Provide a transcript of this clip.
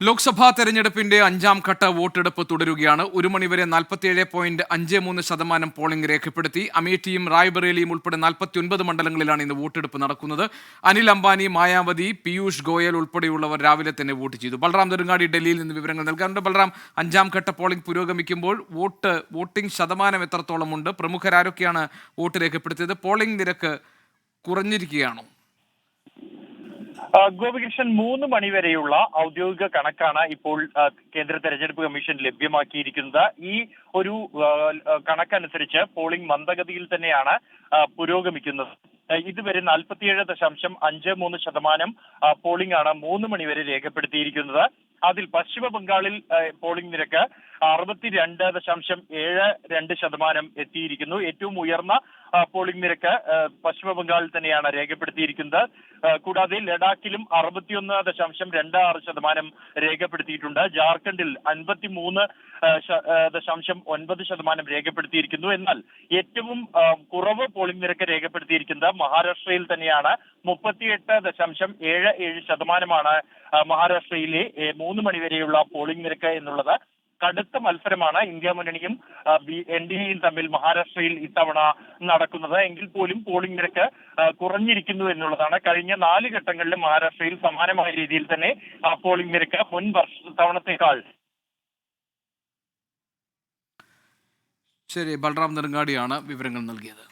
ലോക്സഭാ തെരഞ്ഞെടുപ്പിന്റെ 5ാം ഘട്ട വോട്ടെടുപ്പ് തുടരുകയാണ്. 1 മണിവരെ 47.53% പോളിംഗ് രേഖപ്പെടുത്തി. അമേഠിയും റായ്ബറേലിയും ഉൾപ്പെടെ 49 മണ്ഡലങ്ങളിലാണ് ഇന്ന് വോട്ടെടുപ്പ് നടക്കുന്നത്. അനിൽ അംബാനി, മായാവതി, പീയൂഷ് ഗോയൽ ഉൾപ്പെടെയുള്ളവർ രാവിലെ തന്നെ വോട്ട് ചെയ്തു. ബൽറാം നെടുങ്ങാടി ഡൽഹിയിൽ നിന്ന് വിവരങ്ങൾ നൽകാറുണ്ട്. ബൽറാം, 5ാം ഘട്ട പോളിംഗ് പുരോഗമിക്കുമ്പോൾ വോട്ടിംഗ് ശതമാനം എത്രത്തോളമുണ്ട്? പ്രമുഖരാരൊക്കെയാണ് വോട്ട് രേഖപ്പെടുത്തിയത്? പോളിംഗ് നിരക്ക് കുറഞ്ഞിരിക്കുകയാണോ? ഗോപികൃഷ്ണൻ, 3 മണിവരെയുള്ള ഔദ്യോഗിക കണക്കാണ് ഇപ്പോൾ കേന്ദ്ര തെരഞ്ഞെടുപ്പ് കമ്മീഷൻ ലഭ്യമാക്കിയിരിക്കുന്നത്. ഈ ഒരു കണക്കനുസരിച്ച് പോളിംഗ് മന്ദഗതിയിൽ തന്നെയാണ് പുരോഗമിക്കുന്നത്. ഇതുവരെ 47.53% പോളിംഗ് ആണ് 3 മണിവരെ രേഖപ്പെടുത്തിയിരിക്കുന്നത്. അതിൽ പശ്ചിമ ബംഗാളിൽ പോളിംഗ് നിരക്ക് 62.72% എത്തിയിരിക്കുന്നു. ഏറ്റവും ഉയർന്ന പോളിംഗ് നിരക്ക് പശ്ചിമ ബംഗാളിൽ തന്നെയാണ് രേഖപ്പെടുത്തിയിരിക്കുന്നത്. കൂടാതെ ലഡാക്കിലും 61.26% രേഖപ്പെടുത്തിയിട്ടുണ്ട്. ജാർഖണ്ഡിൽ 53.9% രേഖപ്പെടുത്തിയിരിക്കുന്നു. എന്നാൽ ഏറ്റവും കുറവ് പോളിംഗ് നിരക്ക് രേഖപ്പെടുത്തിയിരിക്കുന്നത് മഹാരാഷ്ട്രയിൽ തന്നെയാണ്. 38.77% മഹാരാഷ്ട്രയിലെ 3 മണിവരെയുള്ള പോളിംഗ് നിരക്ക് എന്നുള്ളത്. കടുത്ത മത്സരമാണ് ഇന്ത്യ മുന്നണിയും NDAയും തമ്മിൽ മഹാരാഷ്ട്രയിൽ ഇത്തവണ നടക്കുന്നത്. എങ്കിൽ പോലും പോളിംഗ് നിരക്ക് കുറഞ്ഞിരിക്കുന്നു എന്നുള്ളതാണ്. കഴിഞ്ഞ 4 ഘട്ടങ്ങളിലും മഹാരാഷ്ട്രയിൽ സമാനമായ രീതിയിൽ തന്നെ പോളിംഗ് നിരക്ക് മുൻ തവണത്തേക്കാൾ. ശരി, ബൽറാം നെടുങ്ങാടിയാണ് വിവരങ്ങൾ നൽകിയത്.